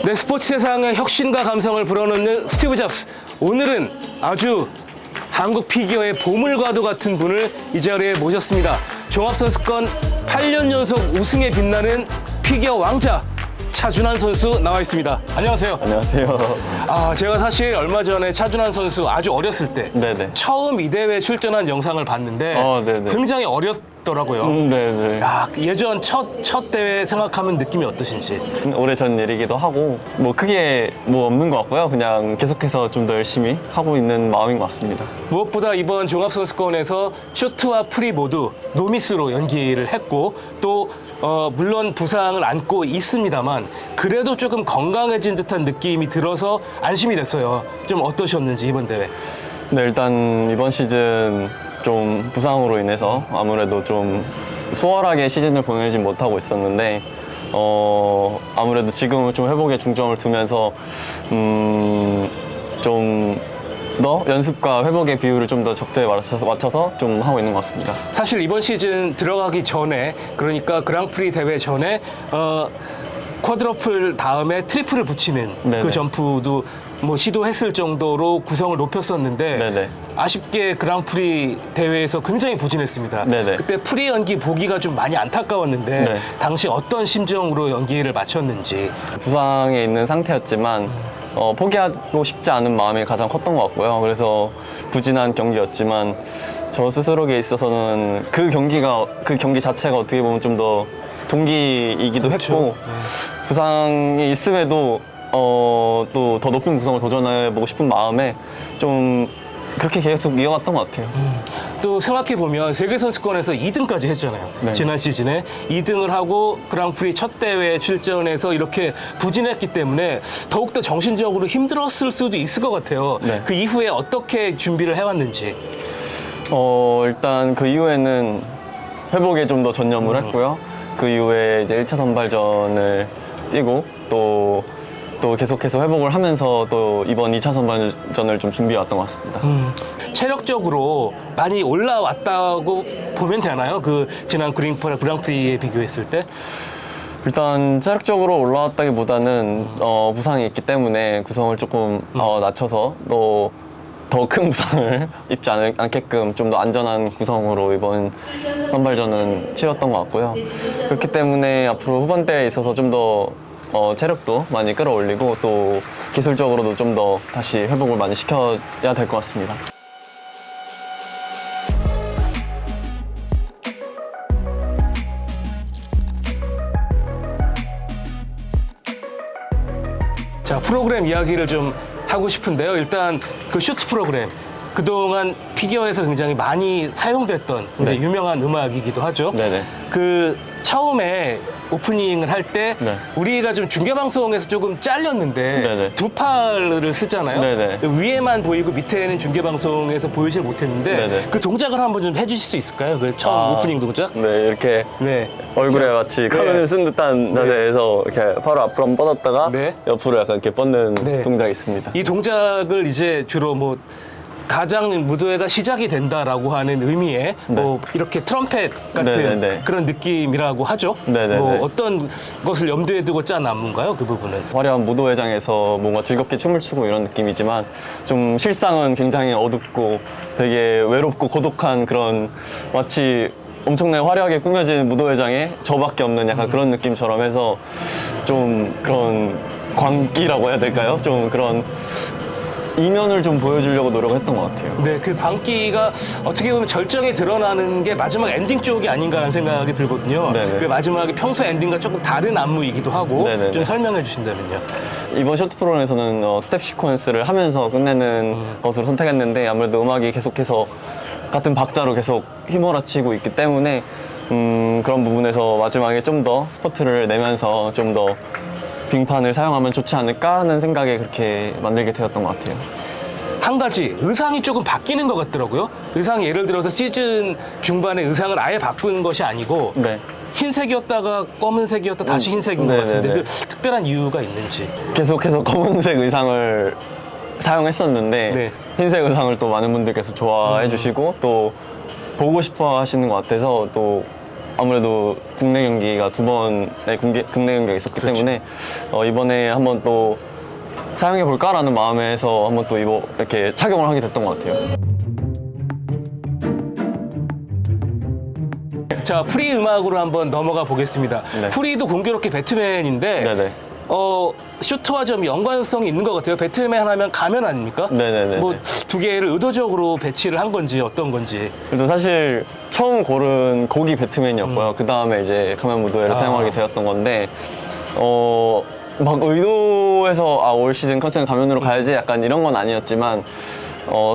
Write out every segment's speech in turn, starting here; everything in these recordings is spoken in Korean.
네, 스포츠 세상의 혁신과 감성을 불어넣는 스티브 잡스. 오늘은 아주 한국 피겨의 보물과도 같은 분을 이 자리에 모셨습니다. 종합선수권 8년 연속 우승에 빛나는 피겨 왕자 차준환 선수 나와 있습니다. 안녕하세요. 안녕하세요. 제가 사실 얼마 전에 차준환 선수 아주 어렸을 때 네네. 처음 이 대회에 출전한 영상을 봤는데 네네. 굉장히 어렸더라고요. 네네. 야, 예전 첫 대회 생각하면 느낌이 어떠신지? 오래전 일이기도 하고 뭐 크게 뭐 없는 것 같고요. 그냥 계속해서 좀 더 열심히 하고 있는 마음인 것 같습니다. 무엇보다 이번 종합선수권에서 쇼트와 프리 모두 노미스로 연기를 했고 또 물론 부상을 안고 있습니다만 그래도 조금 건강해진 듯한 느낌이 들어서 안심이 됐어요. 좀 어떠셨는지 이번 대회? 네, 일단 이번 시즌 좀 부상으로 인해서 아무래도 좀 수월하게 시즌을 보내지 못하고 있었는데 아무래도 지금은 좀 회복에 중점을 두면서 좀 더 연습과 회복의 비율을 좀 더 적절히 맞춰서 좀 하고 있는 것 같습니다. 사실 이번 시즌 들어가기 전에 그러니까 그랑프리 대회 전에 쿼드러플 다음에 트리플을 붙이는 네네. 그 점프도 뭐 시도했을 정도로 구성을 높였었는데 네네. 아쉽게 그랑프리 대회에서 굉장히 부진했습니다. 네네. 그때 프리 연기 보기가 좀 많이 안타까웠는데 네. 당시 어떤 심정으로 연기를 마쳤는지. 부상에 있는 상태였지만 포기하고 싶지 않은 마음이 가장 컸던 것 같고요. 그래서 부진한 경기였지만 저 스스로에 있어서는 그 경기 자체가 어떻게 보면 좀 더 동기이기도 그렇죠. 했고 부상이 있음에도 또 더 높은 구성을 도전해보고 싶은 마음에 좀 그렇게 계속 이어갔던 것 같아요. 또 생각해보면 세계선수권에서 2등까지 했잖아요. 네. 지난 시즌에 2등을 하고 그랑프리 첫 대회에 출전해서 이렇게 부진했기 때문에 더욱더 정신적으로 힘들었을 수도 있을 것 같아요. 네. 그 이후에 어떻게 준비를 해왔는지. 일단 그 이후에는 회복에 좀 더 전념을 했고요. 그 이후에 이제 1차 선발전을 뛰고 또 계속해서 회복을 하면서 또 이번 2차 선발전을 좀 준비해왔던 것 같습니다. 체력적으로 많이 올라왔다고 보면 되나요? 그 지난 그랑프리에 비교했을 때? 일단 체력적으로 올라왔다기보다는 부상이 있기 때문에 구성을 조금 낮춰서 또 더 큰 부상을 입지 않게끔 좀 더 안전한 구성으로 이번 선발전은 치렀던 것 같고요. 그렇기 때문에 앞으로 후반대에 있어서 좀 더 체력도 많이 끌어올리고 또 기술적으로도 좀 더 다시 회복을 많이 시켜야 될 것 같습니다. 자, 프로그램 이야기를 좀 하고 싶은데요. 일단 그 쇼트 프로그램. 그동안 피겨에서 굉장히 많이 사용됐던 굉장히 네. 유명한 음악이기도 하죠. 네네. 그 처음에 오프닝을 할 때 네. 우리가 좀 중계방송에서 조금 잘렸는데 네네. 두 팔을 쓰잖아요. 네네. 위에만 보이고 밑에는 중계방송에서 보이질 못했는데 네네. 그 동작을 한번 좀 해주실 수 있을까요? 그 처음 오프닝 동작? 네, 이렇게 네. 얼굴에 마치 카메라를 쓴 듯한 자세에서 이렇게 바로 앞으로 한번 뻗었다가 네. 옆으로 약간 이렇게 뻗는 네. 동작이 있습니다. 이 동작을 이제 주로 뭐 가장 무도회가 시작이 된다라고 하는 의미의 뭐 이렇게 트럼펫 같은 네네네. 그런 느낌이라고 하죠. 네네네. 뭐 어떤 것을 염두에 두고 짠 안무인가요? 그 부분은. 화려한 무도회장에서 뭔가 즐겁게 춤을 추고 이런 느낌이지만 좀 실상은 굉장히 어둡고 되게 외롭고 고독한 그런 마치 엄청나게 화려하게 꾸며진 무도회장에 저밖에 없는 약간 그런 느낌처럼 해서 좀 그런 광기라고 해야 될까요? 좀 그런 이면을 좀 보여주려고 노력했던 것 같아요. 네, 그 광기가 어떻게 보면 절정에 드러나는 게 마지막 엔딩 쪽이 아닌가라는 생각이 들거든요. 네네. 그 마지막에 평소 엔딩과 조금 다른 안무이기도 하고 네네네. 좀 설명해 주신다면요. 이번 쇼트 프로그램에서는 스텝 시퀀스를 하면서 끝내는 것으로 선택했는데 아무래도 음악이 계속해서 같은 박자로 계속 휘몰아치고 있기 때문에 그런 부분에서 마지막에 좀 더 스포트를 내면서 좀 더 빙판을 사용하면 좋지 않을까 하는 생각에 그렇게 만들게 되었던 것 같아요. 한 가지 의상이 조금 바뀌는 것 같더라고요. 의상이 예를 들어서 시즌 중반에 의상을 아예 바꾸는 것이 아니고 네. 흰색이었다가 검은색이었다 다시 흰색인 것 같은데 네네네. 그 특별한 이유가 있는지. 계속해서 검은색 의상을 사용했었는데 네. 흰색 의상을 또 많은 분들께서 좋아해 주시고 또 보고 싶어 하시는 것 같아서 또 아무래도 국내 경기가 두 번의 국내 경기가 있었기 그렇죠. 때문에 이번에 한번 또 사용해 볼까라는 마음에서 한번 또 이렇게 착용을 하게 됐던 것 같아요. 자, 프리 음악으로 한번 넘어가 보겠습니다. 네. 프리도 공교롭게 배트맨인데 네네. 슈트와 좀 연관성이 있는 것 같아요. 배트맨 하면 가면 아닙니까? 네네네. 뭐 두 개를 의도적으로 배치를 한 건지 어떤 건지. 일단 사실 처음 고른 곡이 배트맨이었고요. 그 다음에 이제 가면 무도회를 사용하게 되었던 건데, 막 의도해서 올 시즌 컨셉은 가면으로 가야지 약간 이런 건 아니었지만,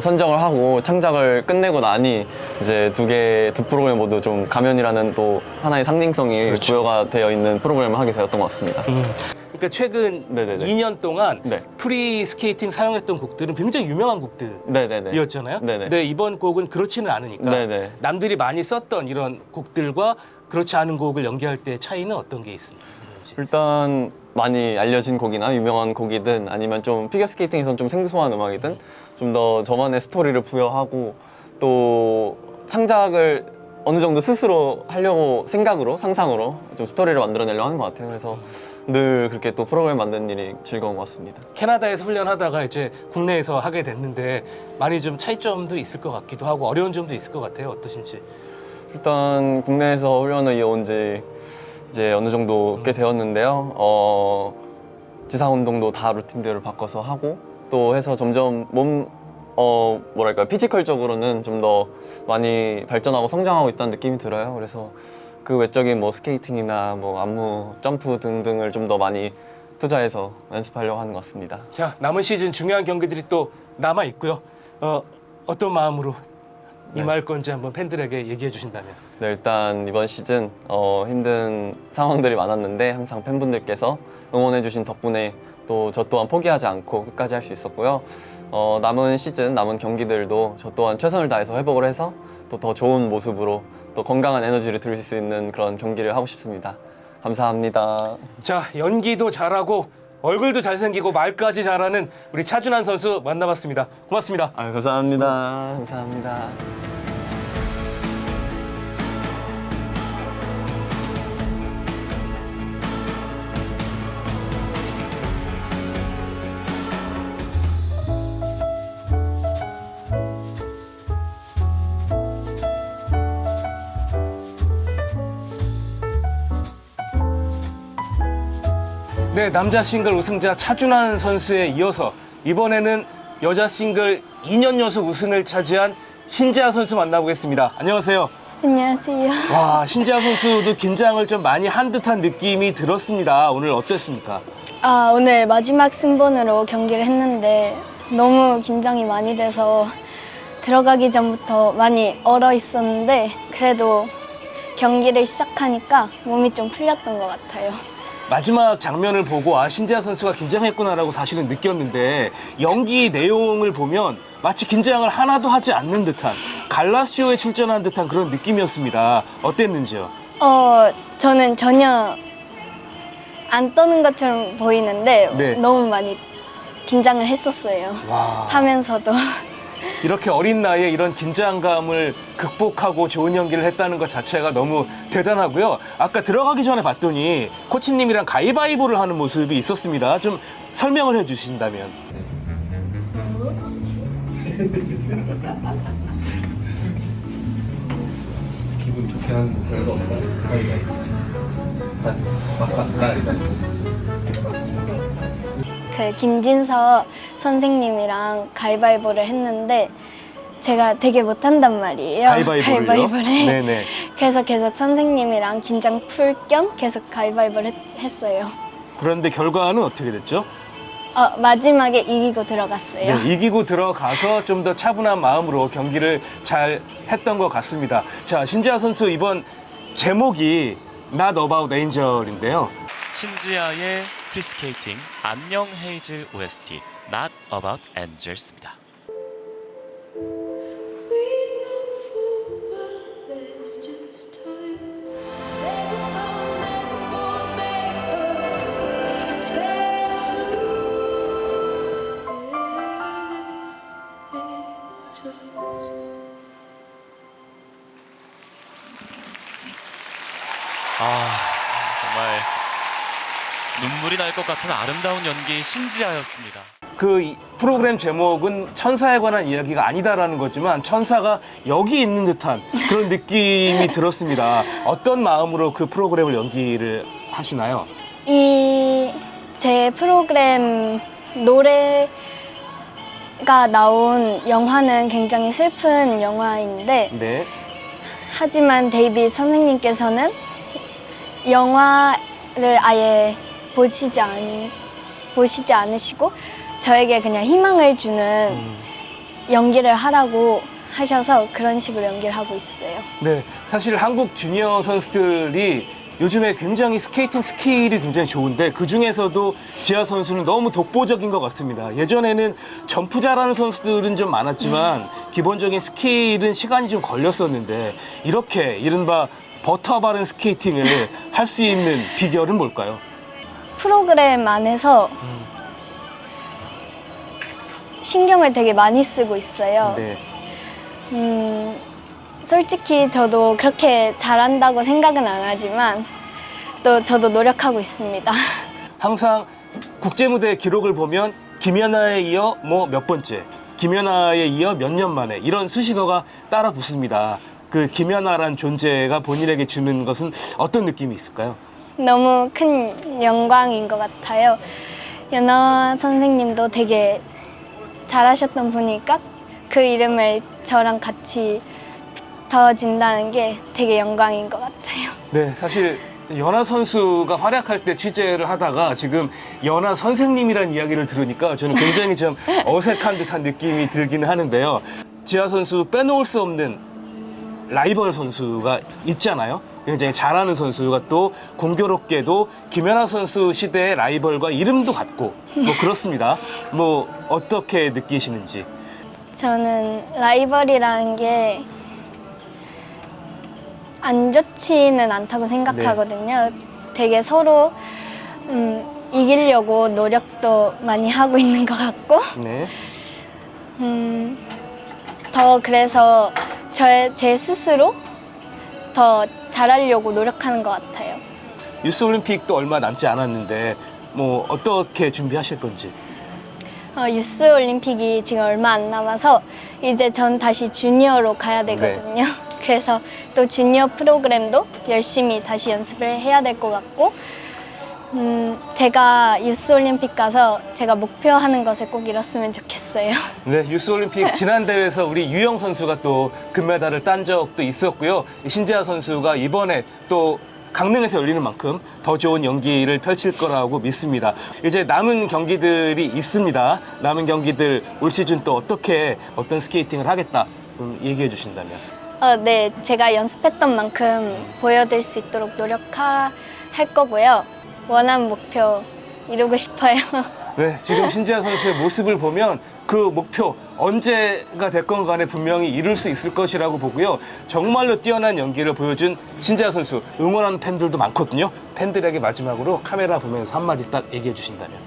선정을 하고 창작을 끝내고 나니 이제 두 프로그램 모두 좀 가면이라는 또 하나의 상징성이 그렇죠. 부여가 되어 있는 프로그램을 하게 되었던 것 같습니다. 그러니까 최근 네네네. 2년 동안 네. 프리 스케이팅 사용했던 곡들은 굉장히 유명한 곡들이었잖아요. 네네네. 네네. 근데 이번 곡은 그렇지는 않으니까 네네. 남들이 많이 썼던 이런 곡들과 그렇지 않은 곡을 연기할 때 차이는 어떤 게 있습니까? 일단 많이 알려진 곡이나 유명한 곡이든 아니면 좀 피겨스케이팅에선 좀 생소한 음악이든 좀 더 저만의 스토리를 부여하고 또 창작을 어느 정도 스스로 하려고 생각으로 상상으로 좀 스토리를 만들어내려고 하는 것 같아요. 그래서 늘 그렇게 또 프로그램 만드는 일이 즐거운 것 같습니다. 캐나다에서 훈련하다가 이제 국내에서 하게 됐는데 많이 좀 차이점도 있을 것 같기도 하고 어려운 점도 있을 것 같아요. 어떠신지? 일단 국내에서 훈련을 이어온 지 이제 어느 정도 꽤 되었는데요. 지상 운동도 다 루틴들을 바꿔서 하고 또 해서 점점 뭐랄까 피지컬적으로는 좀 더 많이 발전하고 성장하고 있다는 느낌이 들어요. 그래서 그 외적인 뭐 스케이팅이나 뭐 안무, 점프 등등을 좀 더 많이 투자해서 연습하려고 하는 것 같습니다. 자, 남은 시즌 중요한 경기들이 또 남아 있고요. 어떤 마음으로 임할 건지 한번 팬들에게 얘기해 주신다면. 네, 일단 이번 시즌 힘든 상황들이 많았는데 항상 팬분들께서 응원해주신 덕분에 또 저 또한 포기하지 않고 끝까지 할 수 있었고요. 남은 시즌, 남은 경기들도 저 또한 최선을 다해서 회복을 해서 또 더 좋은 모습으로 또 건강한 에너지를 드릴 수 있는 그런 경기를 하고 싶습니다. 감사합니다. 자, 연기도 잘하고 얼굴도 잘생기고 말까지 잘하는 우리 차준환 선수 만나봤습니다. 고맙습니다. 감사합니다. 감사합니다. 네, 남자 싱글 우승자 차준환 선수에 이어서 이번에는 여자 싱글 2년 연속 우승을 차지한 신지아 선수 만나보겠습니다. 안녕하세요. 안녕하세요. 와, 신지아 선수도 긴장을 좀 많이 한 듯한 느낌이 들었습니다. 오늘 어땠습니까? 오늘 마지막 승번으로 경기를 했는데 너무 긴장이 많이 돼서 들어가기 전부터 많이 얼어 있었는데 그래도 경기를 시작하니까 몸이 좀 풀렸던 것 같아요. 마지막 장면을 보고 신지아 선수가 긴장했구나라고 사실은 느꼈는데 연기 내용을 보면 마치 긴장을 하나도 하지 않는 듯한 갈라쇼에 출전한 듯한 그런 느낌이었습니다. 어땠는지요? 저는 전혀 안 떠는 것처럼 보이는데 네. 너무 많이 긴장을 했었어요. 와. 하면서도. 이렇게 어린 나이에 이런 긴장감을 극복하고 좋은 연기를 했다는 것 자체가 너무 대단하고요. 아까 들어가기 전에 봤더니 코치님이랑 가위바위보를 하는 모습이 있었습니다. 좀 설명을 해주신다면. 기분 좋게 하는 거 별거 없다. 가위바위보. 다시 가위바위보. 그 김진서 선생님이랑 가위바위보를 했는데 제가 되게 못한단 말이에요. 가위바위보를요? 가위바위보를. 네네. 그래서 계속 선생님이랑 긴장 풀 겸 계속 가위바위보를 했어요. 그런데 결과는 어떻게 됐죠? 마지막에 이기고 들어갔어요. 네, 이기고 들어가서 좀 더 차분한 마음으로 경기를 잘 했던 것 같습니다. 자, 신지아 선수 이번 제목이 Not About Angel인데요. 신지아의 프리스케이팅 안녕 헤이즐 OST Not About Angels입니다. We know full well there's just time. They will come and go, make us special. Angels. 눈물이 날 것 같은 아름다운 연기 신지아였습니다. 그 프로그램 제목은 천사에 관한 이야기가 아니다라는 거지만 천사가 여기 있는 듯한 그런 느낌이 들었습니다. 어떤 마음으로 그 프로그램을 연기를 하시나요? 이 제 프로그램 노래가 나온 영화는 굉장히 슬픈 영화인데 네. 하지만 데이빗 선생님께서는 영화를 아예 보시지 않으시고 저에게 그냥 희망을 주는 연기를 하라고 하셔서 그런 식으로 연기를 하고 있어요. 네. 사실 한국 주니어 선수들이 요즘에 굉장히 스케이팅 스킬이 굉장히 좋은데 그 중에서도 지아 선수는 너무 독보적인 것 같습니다. 예전에는 점프 잘하는 선수들은 좀 많았지만 기본적인 스킬은 시간이 좀 걸렸었는데 이렇게 이른바 버터 바른 스케이팅을 할 수 있는 비결은 뭘까요? 프로그램 안에서 신경을 되게 많이 쓰고 있어요. 네. 솔직히 저도 그렇게 잘한다고 생각은 안 하지만 또 저도 노력하고 있습니다. 항상 국제 무대 기록을 보면 김연아에 이어 뭐 몇 번째, 김연아에 이어 몇 년 만에 이런 수식어가 따라 붙습니다. 그 김연아란 존재가 본인에게 주는 것은 어떤 느낌이 있을까요? 너무 큰 영광인 것 같아요. 연아 선생님도 되게 잘하셨던 분이니까 그 이름을 저랑 같이 붙어진다는 게 되게 영광인 것 같아요. 네, 사실 연아 선수가 활약할 때 취재를 하다가 지금 연아 선생님이라는 이야기를 들으니까 저는 굉장히 좀 어색한 듯한 느낌이 들기는 하는데요. 지아 선수 빼놓을 수 없는 라이벌 선수가 있잖아요. 굉장히 잘하는 선수가 또 공교롭게도 김연아 선수 시대의 라이벌과 이름도 같고 뭐 그렇습니다. 뭐 어떻게 느끼시는지. 저는 라이벌이라는 게 안 좋지는 않다고 생각하거든요. 되게 서로 이기려고 노력도 많이 하고 있는 것 같고 네. 더 그래서 제 스스로 더 잘하려고 노력하는 것 같아요. 유스 올림픽도 얼마 남지 않았는데 뭐 어떻게 준비하실 건지. 유스 올림픽이 지금 얼마 안 남아서 이제 전 다시 주니어로 가야 되거든요. 그래서 또 주니어 프로그램도 열심히 다시 연습을 해야 될 것 같고 제가 유스 올림픽 가서 제가 목표하는 것을 꼭 이뤘으면 좋겠어요. 네, 유스 올림픽 지난 대회에서 우리 유영 선수가 또 금메달을 딴 적도 있었고요. 신지아 선수가 이번에 또 강릉에서 열리는 만큼 더 좋은 연기를 펼칠 거라고 믿습니다. 이제 남은 경기들이 있습니다. 남은 경기들 올 시즌 또 어떤 스케이팅을 하겠다 좀 얘기해 주신다면. 네, 제가 연습했던 만큼 보여드릴 수 있도록 노력할 거고요. 원하는 목표 이루고 싶어요. 네, 지금 신지아 선수의 모습을 보면 그 목표 언제가 됐건 간에 분명히 이룰 수 있을 것이라고 보고요. 정말로 뛰어난 연기를 보여준 신지아 선수 응원하는 팬들도 많거든요. 팬들에게 마지막으로 카메라 보면서 한마디 딱 얘기해 주신다면.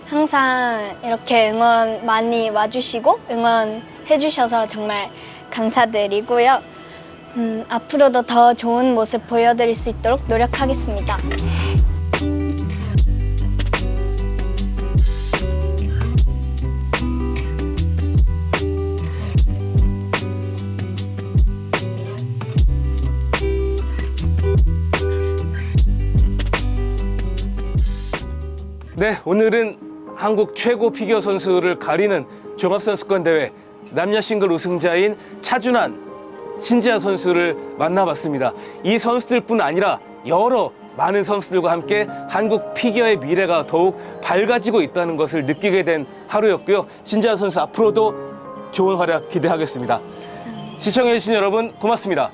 항상 이렇게 응원 많이 와주시고 응원해 주셔서 정말 감사드리고요. 앞으로도 더 좋은 모습 보여드릴 수 있도록 노력하겠습니다. 네, 오늘은 한국 최고 피겨 선수를 가리는 종합선수권대회 남녀 싱글 우승자인 차준환, 신지아 선수를 만나봤습니다. 이 선수들뿐 아니라 여러 많은 선수들과 함께 한국 피겨의 미래가 더욱 밝아지고 있다는 것을 느끼게 된 하루였고요. 신지아 선수 앞으로도 좋은 활약 기대하겠습니다. 시청해주신 여러분 고맙습니다.